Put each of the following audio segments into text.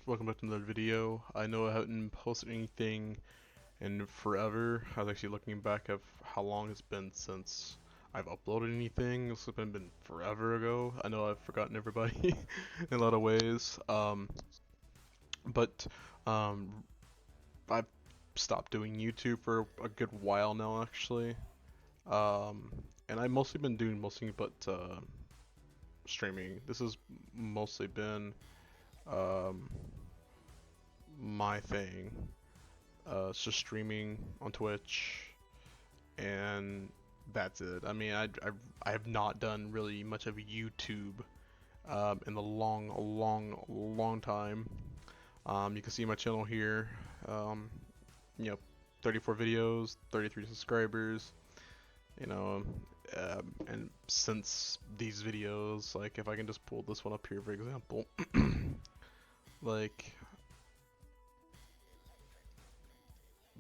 Welcome back to another video. I know I haven't posted anything in forever. I was actually looking back of how long it's been since I've uploaded anything. It's been forever ago. I know I've forgotten everybody in a lot of ways. But um, I've stopped doing YouTube for a good while now, actually. Um, and I've mostly been doing mostly but streaming. This has mostly been um, my thing. It's just streaming on Twitch, and that's it. I mean, I have not done really much of YouTube in a long time. You can see my channel here. Um, you know, 34 videos, 33 subscribers. You know, and since these videos, like if I can just pull this one up here, for example, like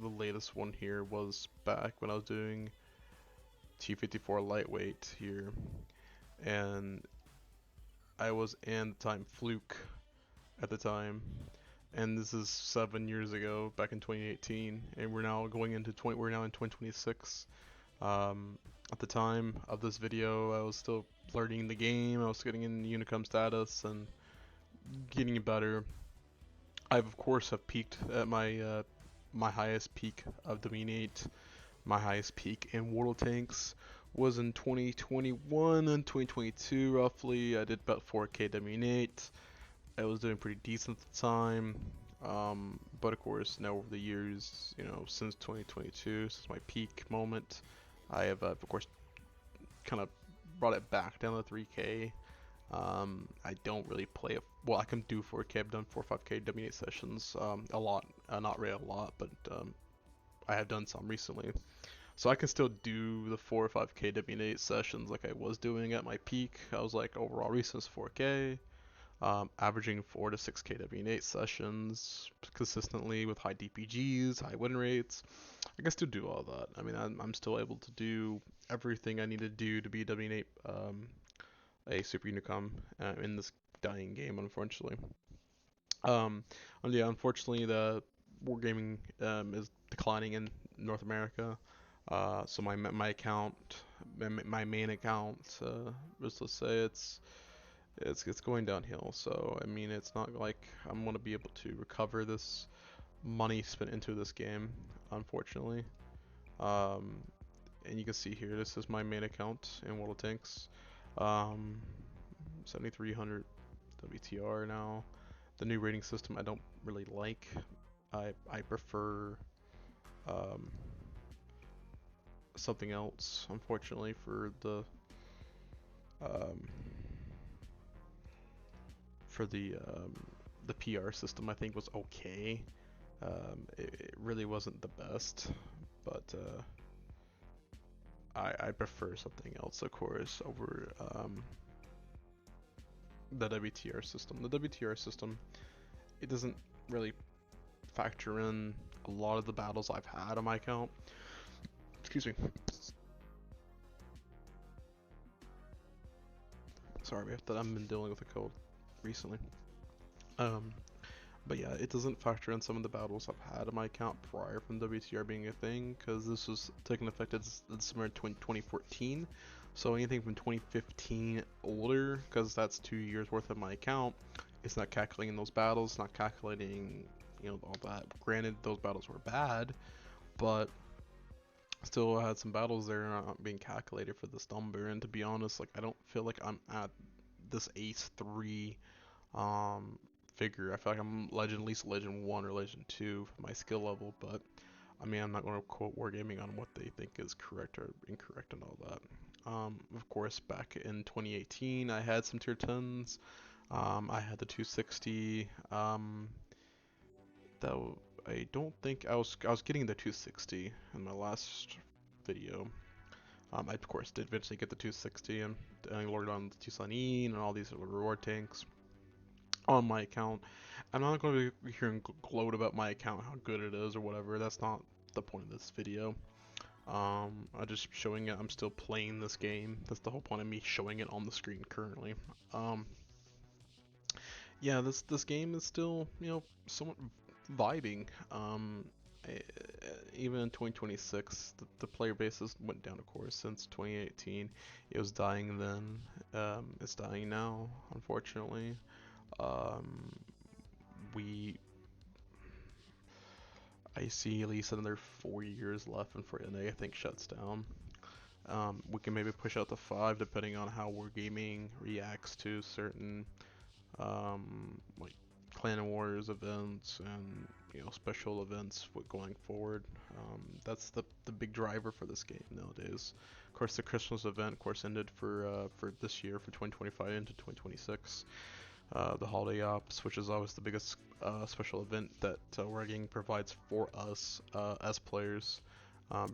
the latest one here was back when I was doing T54 lightweight here, and I was in the time Fluke at the time, and this is 7 years ago, back in 2018, and we're now going into we're now in 2026. At the time of this video, I was still learning the game. I was getting in Unicum status and getting better. I of course have peaked at my highest peak of Dominate. My highest peak in Water Tanks was in 2021 and 2022 roughly. I did about 4K Dominate. I was doing pretty decent at the time. But of course, now over the years, you know, since 2022, since my peak moment, I have of course kind of brought it back down to 3K. I don't really play well. I can do 4K. I've done 4 or 5K Dominate sessions. A lot, not really a lot, but I have done some recently. So I can still do the 4 or 5K W8 sessions like I was doing at my peak. I was like overall recent 4K, averaging 4 to 6K W8 sessions consistently with high DPGs, high win rates. I can still do all that. I mean, I'm still able to do everything I need to do to be W8 a Super Unicom in this dying game, unfortunately. And yeah, unfortunately, the wargaming is declining in North America. So my account, my main account, let's say it's going downhill. So I mean, it's not like I'm gonna be able to recover this money spent into this game, unfortunately. Um, and you can see here, this is my main account in World of Tanks. Um, 7,300 WTR now. The new rating system I don't really like. I prefer um, something else, unfortunately, um, for the PR system. I think was okay. It really wasn't the best, but I prefer something else, of course, over the WTR system. The WTR system, it doesn't really factor in a lot of the battles I've had on my account. Excuse me. Sorry about that. I've been dealing with a cold recently. Um, but yeah, it doesn't factor in some of the battles I've had on my account prior from WTR being a thing, because this was taking effect in summer 2014. So anything from 2015 older, because that's 2 years worth of my account, it's not calculating those battles, not calculating, you know, all that. Granted, those battles were bad, but still had some battles there not being calculated for this number. And to be honest, like I don't feel like I'm at this Ace 3 um, figure. I feel like I'm legend, at least legend 1 or legend 2 for my skill level, but I mean, I'm not going to quote Wargaming on what they think is correct or incorrect and all that. Of course, back in 2018, I had some tier 10s. I had the 260. Though I don't think I was getting the 260 in my last video. I of course did eventually get the 260 and I loaded on the Tucson and all these reward tanks on my account. I'm not going to be here and gloat about my account, how good it is or whatever. That's not the point of this video. I'm just showing it. I'm still playing this game. That's the whole point of me showing it on the screen currently. Um, yeah, this game is still, somewhat vibing. eh, Even in 2026, the player base has went down, of course, since 2018. It was dying then. It's dying now, unfortunately. Um, we I see at least another 4 years left before NA I think shuts down. We can maybe push out to 5 depending on how Wargaming reacts to certain like Clan Wars events and special events going forward. That's the big driver for this game nowadays. Of course, the Christmas event, of course, ended for this year for 2025 into 2026. The holiday ops, which is always the biggest special event that Wargaming provides for us as players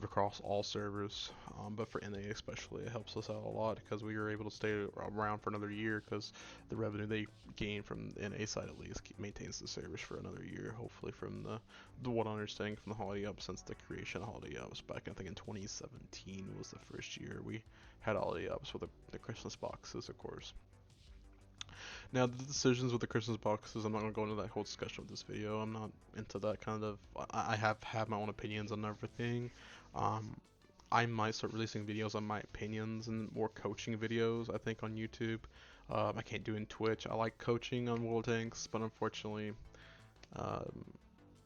across all servers. But for NA especially, it helps us out a lot because we are able to stay around for another year because the revenue they gain from the NA side at least maintains the servers for another year. Hopefully, from the what I'm understanding from the holiday ops since the creation of holiday ops back I think in 2017 was the first year we had holiday ops with the Christmas boxes, of course. Now, the decisions with the Christmas boxes, I'm not going to go into that whole discussion with this video. I'm not into that kind of. I have my own opinions on everything. Um, I might start releasing videos on my opinions and more coaching videos, I think, on YouTube. I can't do it in Twitch. I like coaching on World Tanks, but unfortunately, um,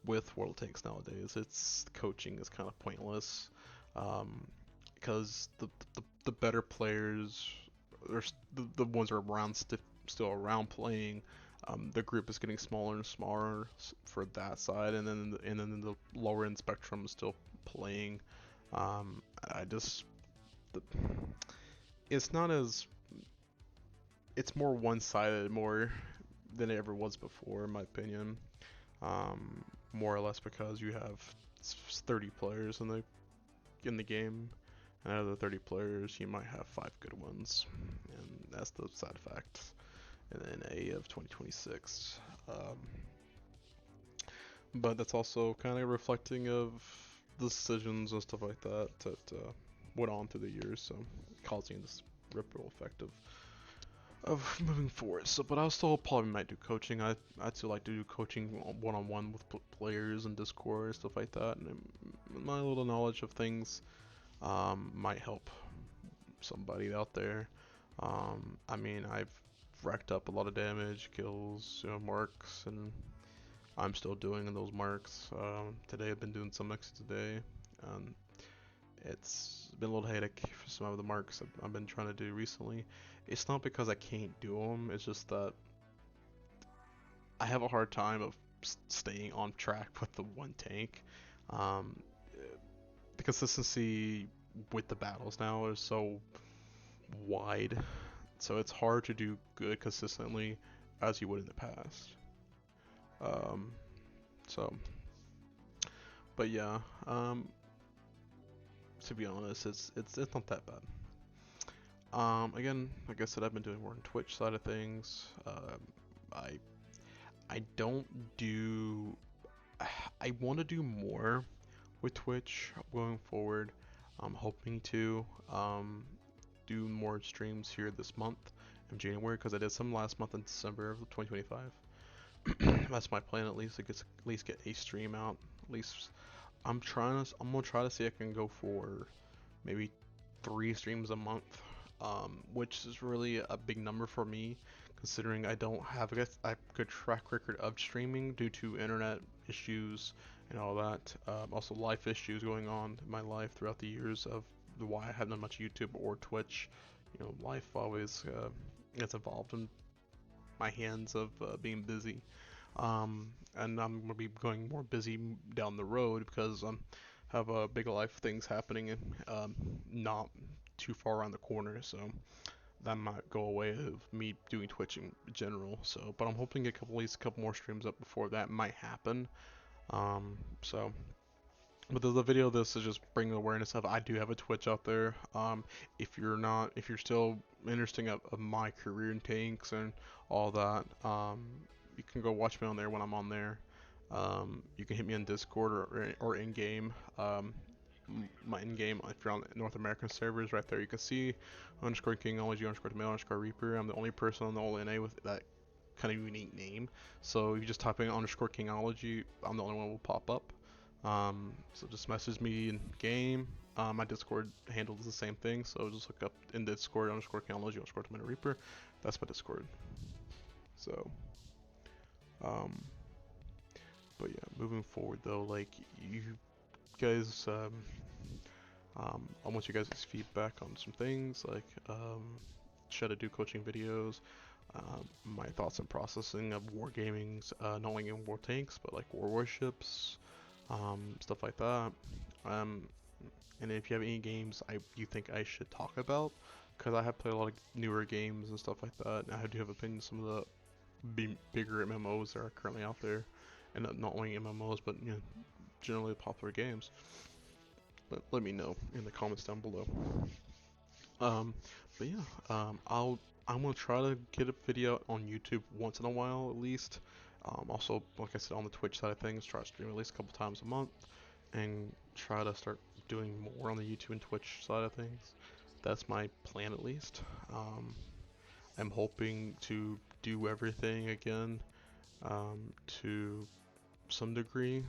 with World Tanks nowadays, it's coaching is kind of pointless. Um, because the better players, the ones that are around still around playing. The group is getting smaller and smaller for that side, and then the lower end spectrum is still playing. I just the, it's not as it's more one sided more than it ever was before, in my opinion. More or less because you have 30 players in the game, and out of the 30 players, you might have 5 good ones, and that's the side effect in the NA of 2026. Um, but that's also kind of reflecting of the decisions and stuff like that went on through the years, so causing this ripple effect of moving forward. So, but I still probably might do coaching. I'd still like to do coaching one-on-one with players and Discord stuff like that, and my little knowledge of things might help somebody out there. I mean, I've racked up a lot of damage, kills, marks, and I'm still doing those marks. Today I've been doing some exes today. Um, it's been a little headache for some of the marks I've been trying to do recently. It's not because I can't do them, it's just that I have a hard time of staying on track with the one tank. Um, the consistency with the battles now is so wide, so it's hard to do good consistently as you would in the past. Um, so, but yeah, to be honest, it's not that bad. Again, like I said, I've been doing more on Twitch side of things. I I don't do. I want to do more with Twitch going forward. I'm hoping to do more streams here this month in January because I did some last month in December of 2025. That's my plan at least to at least get a stream out. At least I'm gonna try to see if I can go for maybe 3 streams a month, which is really a big number for me, considering I don't have a good track record of streaming due to internet issues and all that. Also, life issues going on in my life throughout the years of why I haven't done much YouTube or Twitch. Life always gets involved in my hands of being busy. And I'm gonna be going more busy down the road because have big life things happening and not too far around the corner. So that might go away of me doing Twitch in general. So, but I'm hoping to get at least a couple more streams up before that might happen. So. But the video of this is just bringing awareness of I do have a Twitch out there. If you're still interested of my career in tanks and all that, you can go watch me on there when I'm on there. You can hit me on Discord or in game. My in game, if you're on North American servers, right there, you can see underscore Kingology underscore mail underscore Reaper. I'm the only person on the whole NA with that kind of unique name. So if you just type in underscore Kingology, I'm the only one who will pop up. So just message me in game. My Discord handle is the same thing, so just look up in Discord underscore Kingology underscore Tomato Reaper. That's my Discord. So, um, but yeah, moving forward though, like you guys, I want you guys' feedback on some things, like should I do coaching videos, my thoughts and processing of wargamings, not only in war tanks, but like war warships, stuff like that. Um, and if you have any games you think I should talk about, because I have played a lot of newer games and stuff like that, and I do have opinions on some of the bigger MMOs that are currently out there, and not only MMOs, but you know, generally popular games. Let me know in the comments down below. Um, but yeah, I'm gonna try to get a video on YouTube once in a while at least. Also, like I said, on the Twitch side of things, try to stream at least a couple times a month, and try to start doing more on the YouTube and Twitch side of things. That's my plan at least. I'm hoping to do everything again, to some degree.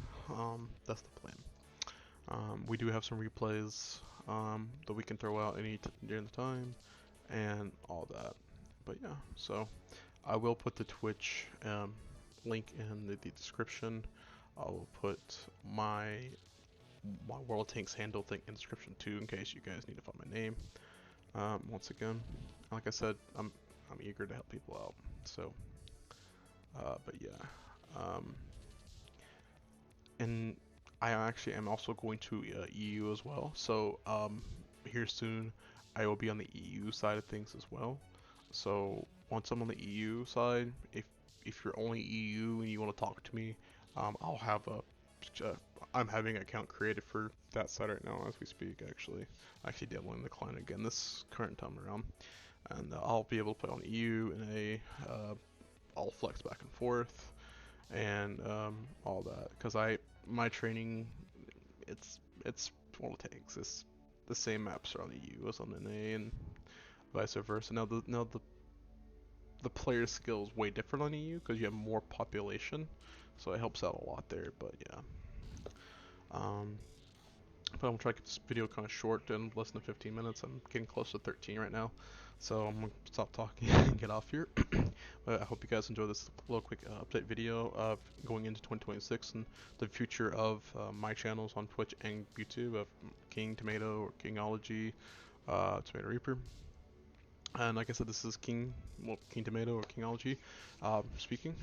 That's the plan. We do have some replays that we can throw out during the time and all that. But yeah, so I will put the Twitch link in the description. I will put my World Tanks handle thing in the description too, in case you guys need to find my name. Once again, like I said, I'm eager to help people out. So, but yeah, um, and I actually am also going to EU as well. So here soon, I will be on the EU side of things as well. So once I'm on the EU side, if you're only EU and you want to talk to me, I'll have I'm having an account created for that side right now as we speak. Actually downloading the client again this current time around, and I'll be able to play on EU and I'll flex back and forth and all that because my training it's all it takes. It's the same maps are on the U as on the A and vice versa. Now the player skill is way different on EU because you have more population, so it helps out a lot there. But yeah, um, but I'm gonna try to keep this video kind of short and less than 15 minutes. I'm getting close to 13 right now, so I'm gonna stop talking and get off here. But I hope you guys enjoy this little quick update video of going into 2026 and the future of my channels on Twitch and YouTube of King Tomato or Kingology, Tomato Reaper. And like I said, this is King Tomato or Kingology speaking,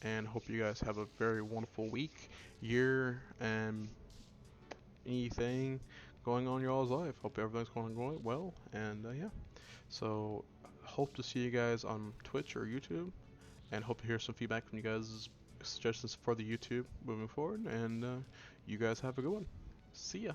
and hope you guys have a very wonderful week, year, and anything going on in your all's life. Hope everything's going well, and yeah. So hope to see you guys on Twitch or YouTube, and hope to hear some feedback from you guys, suggestions for the YouTube moving forward. And you guys have a good one. See ya.